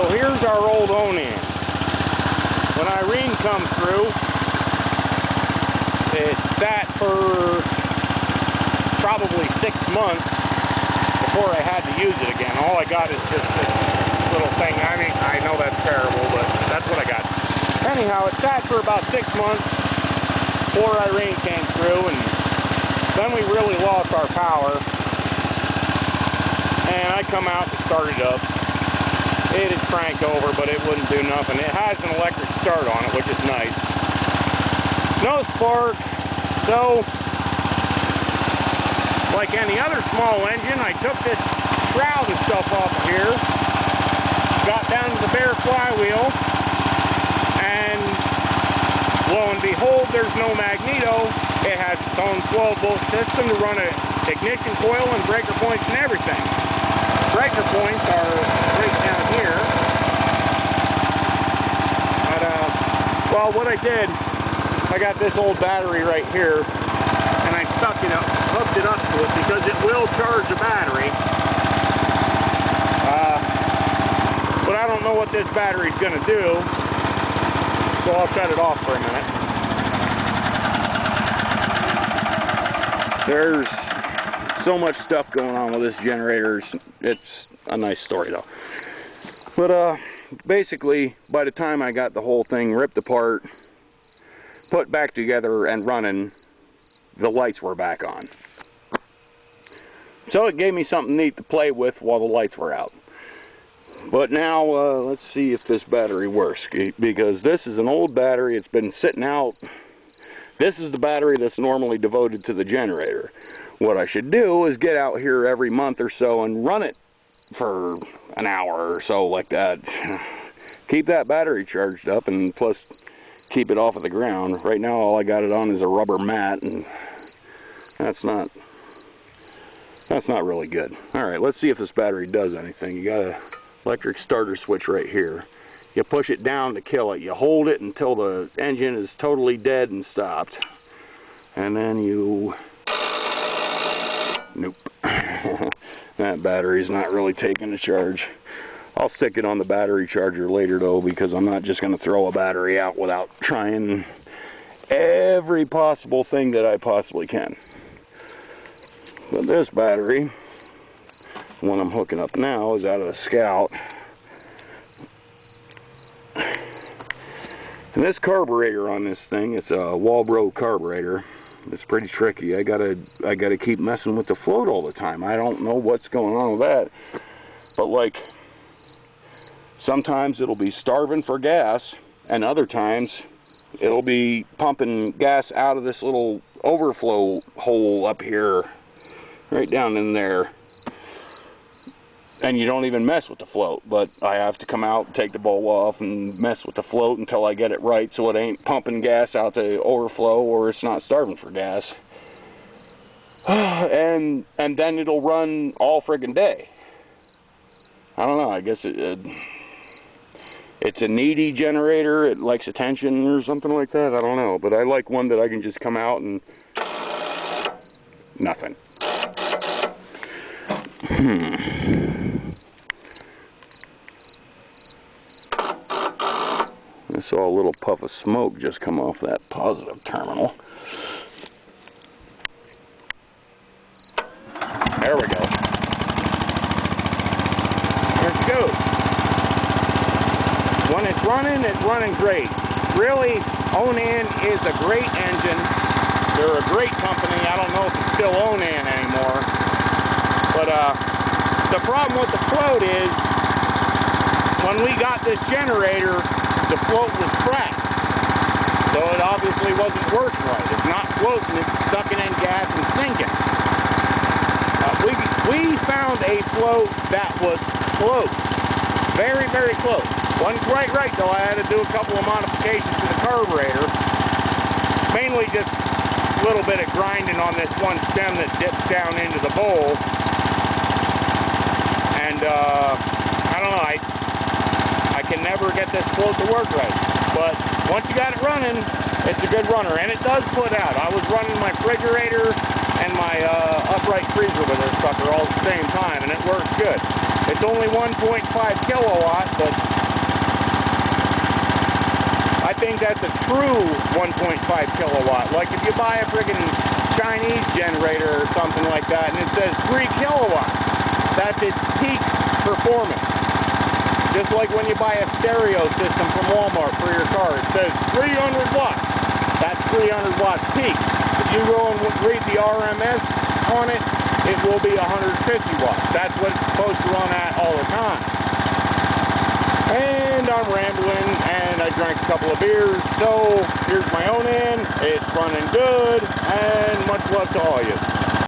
here's our old Onan. When Irene come through, it sat for probably 6 months before I had to use it again. All I got is just this little thing. I mean, I know that's terrible, but that's what I got. Anyhow, it sat for about 6 months before Irene came through, and then we really lost our power. And I come out and start it up. It had cranked over, but it wouldn't do nothing. It has an electric start on it, which is nice. No spark. So, like any other small engine, I took this shroud and stuff off of here, got down to the bare flywheel, and lo and behold, there's no magneto. It has its own 12-volt system to run an ignition coil and breaker points and everything. Breaker points are right down here. But, well, what I did, I got this old battery right here, and I stuck it up, hooked it up to it because it will charge the battery. But I don't know what this battery's going to do, so I'll shut it off for a minute. There's so much stuff going on with this generator. It's a nice story though. But basically, by the time I got the whole thing ripped apart, put back together and running, the lights were back on. So it gave me something neat to play with while the lights were out. But now let's see if this battery works, because this is an old battery. It's been sitting out. This is the battery that's normally devoted to the generator. What I should do is get out here every month or so and run it for an hour or so like that. Keep that battery charged up, and plus keep it off of the ground. Right now all I got it on is a rubber mat, and that's not really good. Alright, let's see if this battery does anything. You got an electric starter switch right here. You push it down to kill it. You hold it until the engine is totally dead and stopped. And then you... Nope. That battery's not really taking a charge. I'll stick it on the battery charger later though, because I'm not just going to throw a battery out without trying every possible thing that I possibly can. But this battery, the one I'm hooking up now, is out of the Scout. And this carburetor on this thing, it's a Walbro carburetor. It's pretty tricky. I gotta keep messing with the float all the time. I don't know what's going on with that. But like, sometimes it'll be starving for gas, and other times it'll be pumping gas out of this little overflow hole up here, right down in there. And you don't even mess with the float, but I have to come out, take the bowl off, and mess with the float until I get it right, so it ain't pumping gas out the overflow, or it's not starving for gas. And then it'll run all friggin' day. I don't know, I guess it's a needy generator. It likes attention or something like that. I don't know, but I like one that I can just come out and nothing. I saw a little puff of smoke just come off that positive terminal. There we go. There it goes. When it's running great. Really, Onan is a great engine. They're a great company. I don't know if it's still Onan anymore. But the problem with the float is, when we got this generator, the float was cracked. So it obviously wasn't working right. It's not floating, it's sucking in gas and sinking. We found a float that was close. Very, very close. Wasn't quite right though. I had to do a couple of modifications to the carburetor. Mainly just a little bit of grinding on this one stem that dips down into the bowl. And I don't know, I can never get this float to work right. But once you got it running, it's a good runner. And it does put out. I was running my refrigerator and my upright freezer with this sucker all at the same time, and it works good. It's only 1.5 kilowatt, but I think that's a true 1.5 kilowatt. Like if you buy a friggin' Chinese generator or something like that and it says 3 kilowatts, that's its peak performance. Just like when you buy a stereo system from Walmart for your car, it says 300 watts. That's 300 watts peak. If you go and read the RMS on it, it will be 150 watts. That's what it's supposed to run at all the time. And I'm rambling, and I drank a couple of beers, so here's my Onan. It's running good, and much love to all of you.